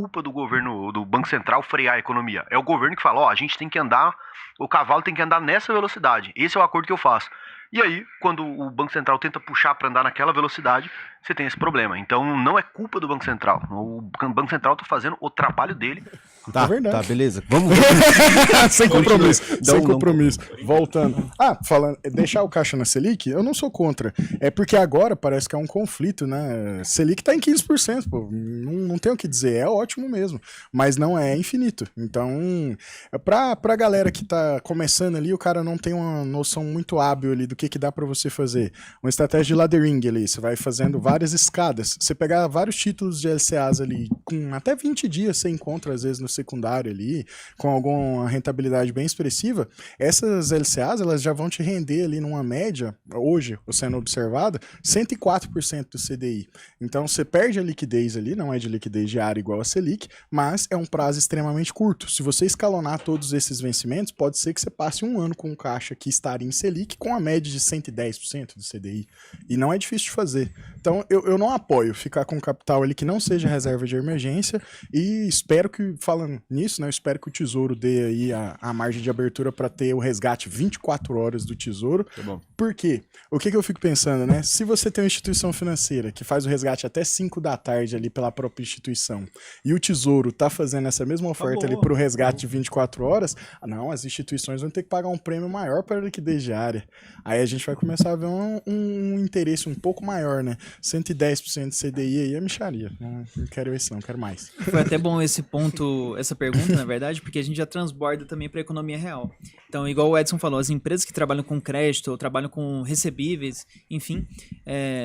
culpa do governo, do Banco Central frear a economia. É o governo que fala, ó, a gente tem que andar, o cavalo tem que andar nessa velocidade. Esse é o acordo que eu faço. E aí, quando o Banco Central tenta puxar para andar naquela velocidade, você tem esse problema. Então, não é culpa do Banco Central. O Banco Central está fazendo o trabalho dele. Tá, tá, beleza. Vamos. Sem compromisso, sem compromisso. Voltando. Falando, deixar o caixa na Selic, eu não sou contra. É porque agora parece que é um conflito, né? Selic tá em 15%, pô. Não tem o que dizer, é ótimo mesmo. Mas não é infinito. Então, pra galera que tá começando ali, o cara não tem uma noção muito hábil ali do que dá pra você fazer. Uma estratégia de laddering ali, você vai fazendo várias escadas. Você pegar vários títulos de LCAs ali, com até 20 dias você encontra, às vezes, no secundário ali, com alguma rentabilidade bem expressiva, essas LCAs, elas já vão te render ali numa média, hoje, sendo observada, 104% do CDI. Então, você perde a liquidez ali, não é de liquidez diária igual a Selic, mas é um prazo extremamente curto. Se você escalonar todos esses vencimentos, pode ser que você passe um ano com um caixa que estaria em Selic com a média de 110% do CDI. E não é difícil de fazer. Então, eu não apoio ficar com capital ali que não seja reserva de emergência e espero que, falando nisso, né, eu espero que o Tesouro dê aí a margem de abertura para ter o resgate 24 horas do Tesouro. Tá bom. Por quê? O que eu fico pensando, né? Se você tem uma instituição financeira que faz o resgate até 5 da tarde ali pela própria instituição e o Tesouro tá fazendo essa mesma oferta ali pro resgate de 24 horas, não, as instituições vão ter que pagar um prêmio maior para a liquidez diária. Aí a gente vai começar a ver um interesse um pouco maior, né? 110% de CDI aí é mixaria. Não quero isso, não quero mais. Foi até bom esse ponto, essa pergunta, na verdade, porque a gente já transborda também para a economia real. Então, igual o Edson falou, as empresas que trabalham com crédito ou trabalham com recebíveis, enfim,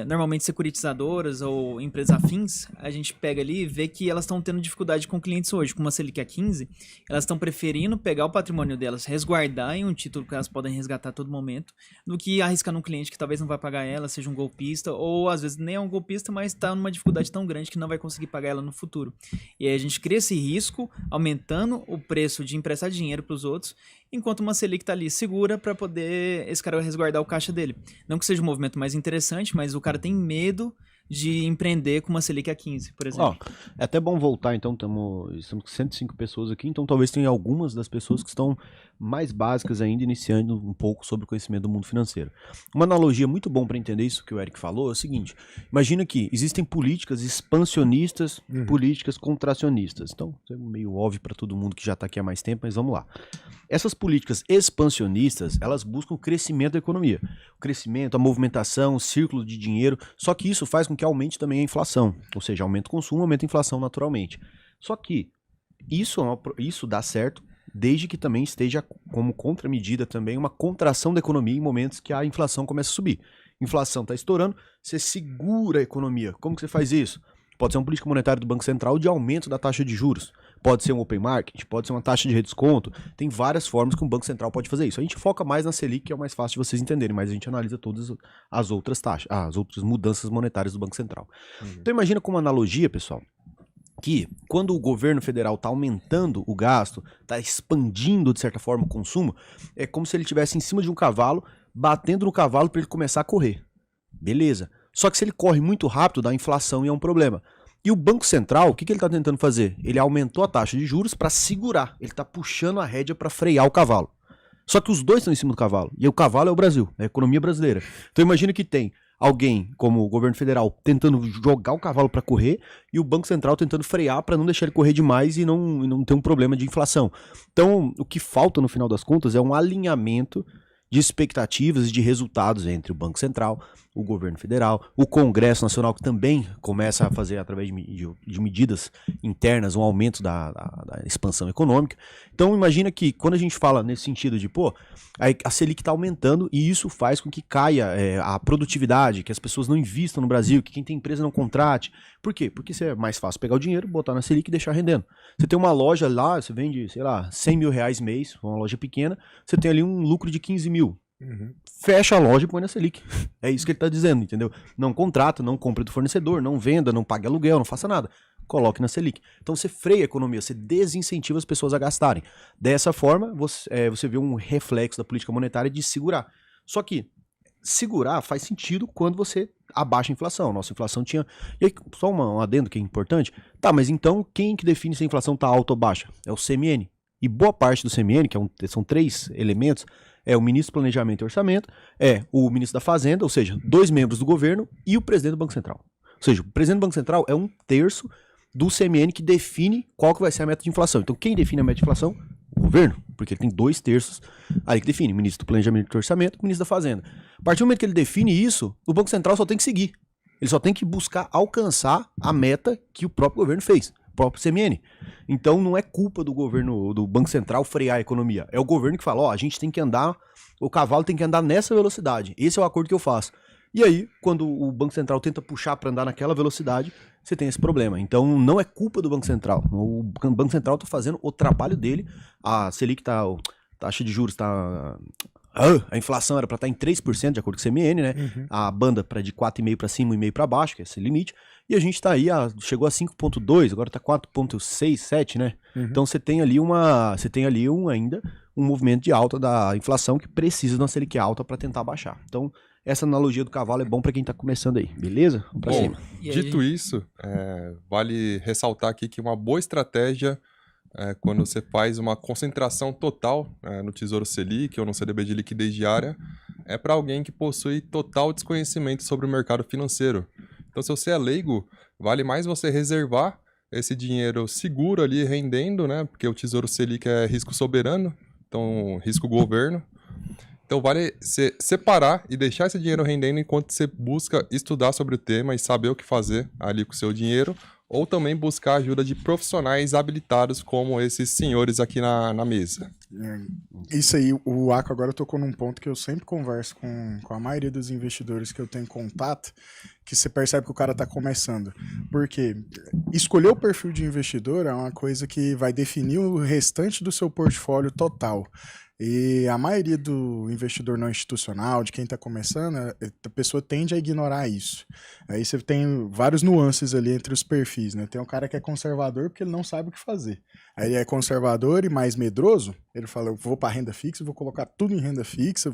normalmente securitizadoras ou empresas afins, a gente pega ali e vê que elas estão tendo dificuldade com clientes hoje. Com uma Selic a 15, elas estão preferindo pegar o patrimônio delas, resguardar em um título que elas podem resgatar a todo momento, do que arriscar num cliente que talvez não vai pagar ela, seja um golpista, ou às vezes nem é um golpista, mas está numa dificuldade tão grande que não vai conseguir pagar ela no futuro. E aí a gente cria esse risco, aumentando o preço de emprestar dinheiro para os outros, enquanto uma Selic está ali segura para poder esse cara resguardar o caixa dele. Não que seja um movimento mais interessante, mas o cara tem medo de empreender com uma Selic a 15, por exemplo. É até bom voltar, então, estamos com 105 pessoas aqui, então talvez tenha algumas das pessoas que estão mais básicas ainda, iniciando um pouco sobre o conhecimento do mundo financeiro. Uma analogia muito bom para entender isso que o Eric falou é o seguinte: imagina que existem políticas expansionistas, políticas contracionistas. Então, é meio óbvio para todo mundo que já está aqui há mais tempo, mas vamos lá. Essas políticas expansionistas, elas buscam o crescimento da economia. O crescimento, a movimentação, o círculo de dinheiro, só que isso faz com que aumente também a inflação, ou seja, aumenta o consumo, aumenta a inflação naturalmente. Só que isso dá certo desde que também esteja como contramedida também uma contração da economia em momentos que a inflação começa a subir. Inflação está estourando, você segura a economia. Como que você faz isso? Pode ser uma política monetária do Banco Central de aumento da taxa de juros. Pode ser um open market, pode ser uma taxa de redesconto. Tem várias formas que um Banco Central pode fazer isso. A gente foca mais na Selic, que é o mais fácil de vocês entenderem, mas a gente analisa todas as outras taxas, as outras mudanças monetárias do Banco Central. Então imagina como analogia, pessoal, que quando o governo federal está aumentando o gasto, está expandindo de certa forma o consumo, é como se ele estivesse em cima de um cavalo, batendo no cavalo para ele começar a correr. Beleza. Só que se ele corre muito rápido, dá inflação e é um problema. E o Banco Central, o que ele está tentando fazer? Ele aumentou a taxa de juros para segurar. Ele está puxando a rédea para frear o cavalo. Só que os dois estão em cima do cavalo. E o cavalo é o Brasil, é a economia brasileira. Então imagina que tem alguém, como o governo federal, tentando jogar o cavalo para correr e o Banco Central tentando frear para não deixar ele correr demais e não ter um problema de inflação. Então o que falta no final das contas é um alinhamento de expectativas e de resultados entre o Banco Central, o governo federal, o Congresso Nacional, que também começa a fazer, através de medidas internas, um aumento da expansão econômica. Então, imagina que quando a gente fala nesse sentido de, a Selic está aumentando e isso faz com que caia a produtividade, que as pessoas não investam no Brasil, que quem tem empresa não contrate. Por quê? Porque é mais fácil pegar o dinheiro, botar na Selic e deixar rendendo. Você tem uma loja lá, você vende, sei lá, 100 mil reais mês, uma loja pequena, você tem ali um lucro de 15 mil. Fecha a loja e põe na Selic. É isso que ele está dizendo, entendeu? Não contrata, não compre do fornecedor, não venda, não pague aluguel, não faça nada. Coloque na Selic. Então você freia a economia, você desincentiva as pessoas a gastarem. Dessa forma, você vê um reflexo da política monetária de segurar. Só que segurar faz sentido quando você abaixa a inflação. Nossa inflação tinha... E aí, só um adendo que é importante. Tá, mas então quem que define se a inflação tá alta ou baixa? É o CMN. E boa parte do CMN, são 3 elementos, é o ministro do Planejamento e Orçamento, é o ministro da Fazenda, ou seja, 2 membros do governo e o presidente do Banco Central. Ou seja, o presidente do Banco Central é 1/3 do CMN que define qual que vai ser a meta de inflação. Então quem define a meta de inflação? O governo, porque ele tem 2/3 ali que define, ministro do Planejamento e Orçamento e ministro da Fazenda. A partir do momento que ele define isso, o Banco Central só tem que seguir. Ele só tem que buscar alcançar a meta que o próprio governo fez, o próprio CMN. Então não é culpa do governo, do Banco Central frear a economia. É o governo que fala, a gente tem que andar, o cavalo tem que andar nessa velocidade. Esse é o acordo que eu faço. E aí, quando o Banco Central tenta puxar para andar naquela velocidade, você tem esse problema. Então não é culpa do Banco Central. O Banco Central está fazendo o trabalho dele. A Selic a taxa de juros está... A inflação era para estar em 3%, de acordo com o CMN, né? Uhum. A banda para de 4,5% para cima e 1,5% para baixo, que é esse limite. E a gente está aí, chegou a 5,2%, agora está 4,67%, né? Uhum. Então você tem ali ainda um movimento de alta da inflação que precisa de uma Selic alta para tentar baixar. Então, essa analogia do cavalo é bom para quem está começando aí, beleza? Vamos para cima. Dito isso, vale ressaltar aqui que uma boa estratégia quando você faz uma concentração total no Tesouro Selic ou no CDB de liquidez diária, é para alguém que possui total desconhecimento sobre o mercado financeiro. Então, se você é leigo, vale mais você reservar esse dinheiro seguro ali rendendo, né? Porque o Tesouro Selic é risco soberano, então risco governo. Então, vale você separar e deixar esse dinheiro rendendo enquanto você busca estudar sobre o tema e saber o que fazer ali com o seu dinheiro, ou também buscar a ajuda de profissionais habilitados como esses senhores aqui na mesa. Isso aí, o Aco agora tocou num ponto que eu sempre converso com a maioria dos investidores que eu tenho contato, que você percebe que o cara está começando. Porque escolher o perfil de investidor é uma coisa que vai definir o restante do seu portfólio total. E a maioria do investidor não institucional, de quem está começando, a pessoa tende a ignorar isso. Aí você tem vários nuances ali entre os perfis, né? Tem um cara que é conservador porque ele não sabe o que fazer. Aí ele é conservador e mais medroso, ele fala, eu vou para renda fixa, vou colocar tudo em renda fixa,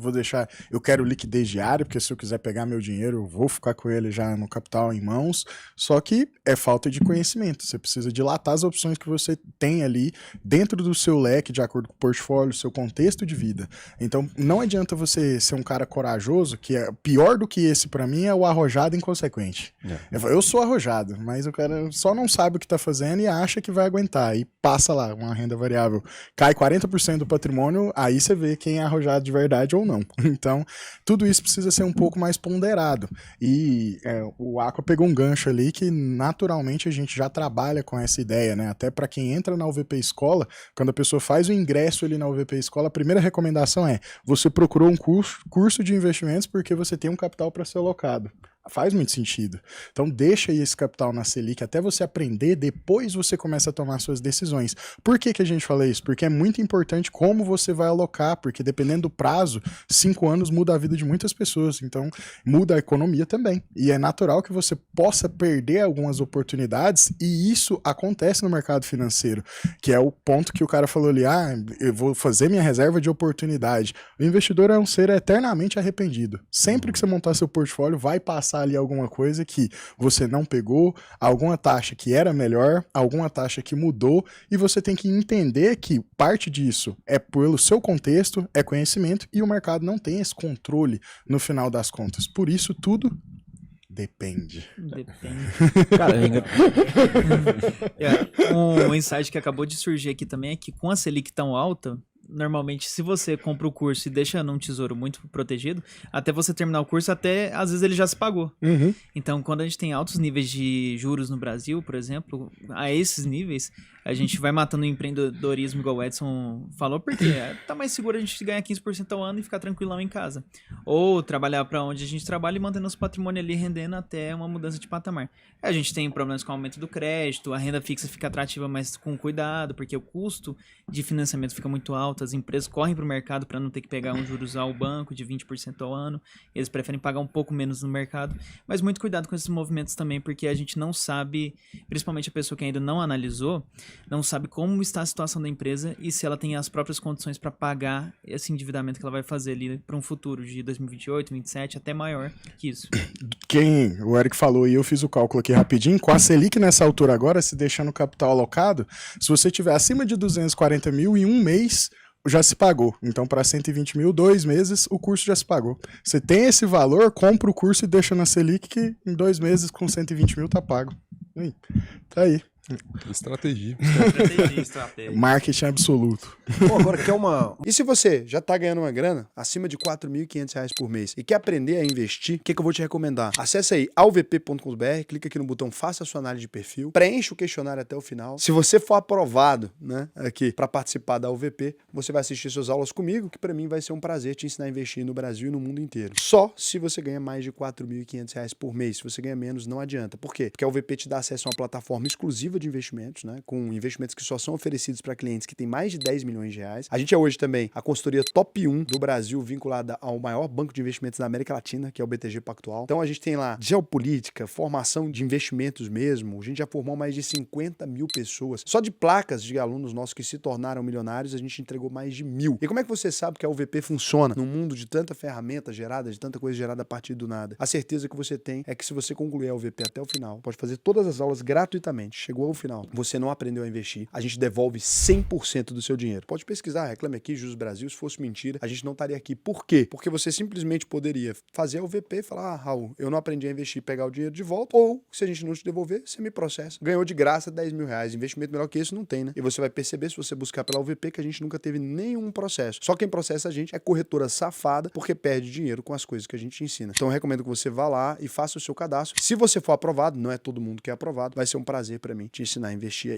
eu quero liquidez diária, porque se eu quiser pegar meu dinheiro, eu vou ficar com ele já no capital em mãos. Só que é falta de conhecimento. Você precisa dilatar as opções que você tem ali dentro do seu leque, de acordo com o portfólio, seu contexto de vida. Então, não adianta você ser um cara corajoso, que é pior do que esse para mim é o arrojado inconsequente. Eu sou arrojado, mas o cara só não sabe o que tá fazendo e acha que vai aguentar. E passa lá, uma renda variável, cai 40% do patrimônio, aí você vê quem é arrojado de verdade ou não. Então, tudo isso precisa ser um pouco mais ponderado. E o Aqua pegou um gancho ali que naturalmente a gente já trabalha com essa ideia, né? Até para quem entra na UVP Escola, quando a pessoa faz o ingresso ali na UVP Escola, a primeira recomendação é: você procurou um curso de investimentos porque você tem um capital para ser alocado. Faz muito sentido. Então deixa aí esse capital na Selic até você aprender, depois você começa a tomar suas decisões. Por que a gente fala isso? Porque é muito importante como você vai alocar, porque dependendo do prazo, 5 anos muda a vida de muitas pessoas, então muda a economia também. E é natural que você possa perder algumas oportunidades, e isso acontece no mercado financeiro, que é o ponto que o cara falou ali, eu vou fazer minha reserva de oportunidade. O investidor é um ser eternamente arrependido. Sempre que você montar seu portfólio, vai passar ali alguma coisa que você não pegou, alguma taxa que era melhor, alguma taxa que mudou, e você tem que entender que parte disso é pelo seu contexto, é conhecimento, e o mercado não tem esse controle no final das contas. Por isso, tudo depende. Cara, um insight que acabou de surgir aqui também é que com a Selic tão alta, normalmente, se você compra o curso e deixa num tesouro muito protegido, até você terminar o curso, até às vezes ele já se pagou. Uhum. Então, quando a gente tem altos níveis de juros no Brasil, por exemplo, a esses níveis, a gente vai matando o empreendedorismo, igual o Edson falou, porque tá mais seguro a gente ganhar 15% ao ano e ficar tranquilão em casa. Ou trabalhar para onde a gente trabalha e manter nosso patrimônio ali rendendo até uma mudança de patamar. A gente tem problemas com o aumento do crédito, a renda fixa fica atrativa, mas com cuidado, porque o custo de financiamento fica muito alto, as empresas correm para o mercado para não ter que pegar um juros ao banco de 20% ao ano, eles preferem pagar um pouco menos no mercado, mas muito cuidado com esses movimentos também, porque a gente não sabe, principalmente a pessoa que ainda não analisou, não sabe como está a situação da empresa e se ela tem as próprias condições para pagar esse endividamento que ela vai fazer ali para um futuro de 2028, 2027, até maior que isso. O Eric falou e eu fiz o cálculo aqui rapidinho, com a Selic nessa altura agora, se deixando o capital alocado, se você tiver acima de 240 mil, em um mês já se pagou. Então, para 120 mil, 2 meses, o curso já se pagou. Você tem esse valor, compra o curso e deixa na Selic, que em 2 meses com 120 mil tá pago. Tá aí. Estratégia. Estratégia. Marketing absoluto. Bom, agora quer uma... E se você já tá ganhando uma grana acima de R$ 4.500 por mês e quer aprender a investir, o que eu vou te recomendar? Acesse aí alvp.com.br, clica aqui no botão Faça a sua análise de perfil, preencha o questionário até o final. Se você for aprovado, né, aqui para participar da UVP, você vai assistir suas aulas comigo, que para mim vai ser um prazer te ensinar a investir no Brasil e no mundo inteiro. Só se você ganha mais de R$ 4.500 por mês. Se você ganha menos, não adianta. Por quê? Porque a UVP te dá acesso a uma plataforma exclusiva de investimentos, né, com investimentos que só são oferecidos para clientes que têm mais de 10 milhões de reais. A gente é hoje também a consultoria top 1 do Brasil, vinculada ao maior banco de investimentos da América Latina, que é o BTG Pactual. Então a gente tem lá geopolítica, formação de investimentos mesmo. A gente já formou mais de 50 mil pessoas. Só de placas de alunos nossos que se tornaram milionários, a gente entregou mais de 1.000. E como é que você sabe que a UVP funciona num mundo de tanta ferramenta gerada, de tanta coisa gerada a partir do nada? A certeza que você tem é que se você concluir a UVP até o final, pode fazer todas as aulas gratuitamente. Chegou ao final, você não aprendeu a investir, a gente devolve 100% do seu dinheiro. Pode pesquisar, Reclame Aqui, Juros Brasil. Se fosse mentira, a gente não estaria aqui. Por quê? Porque você simplesmente poderia fazer a UVP e falar: ah, Raul, eu não aprendi a investir, pegar o dinheiro de volta, ou se a gente não te devolver, você me processa. Ganhou de graça 10 mil reais. Investimento melhor que isso não tem, né? E você vai perceber, se você buscar pela UVP, que a gente nunca teve nenhum processo. Só quem processa a gente é corretora safada, porque perde dinheiro com as coisas que a gente ensina. Então eu recomendo que você vá lá e faça o seu cadastro. Se você for aprovado, não é todo mundo que é aprovado, vai ser um prazer para mim te ensinar a investir aí.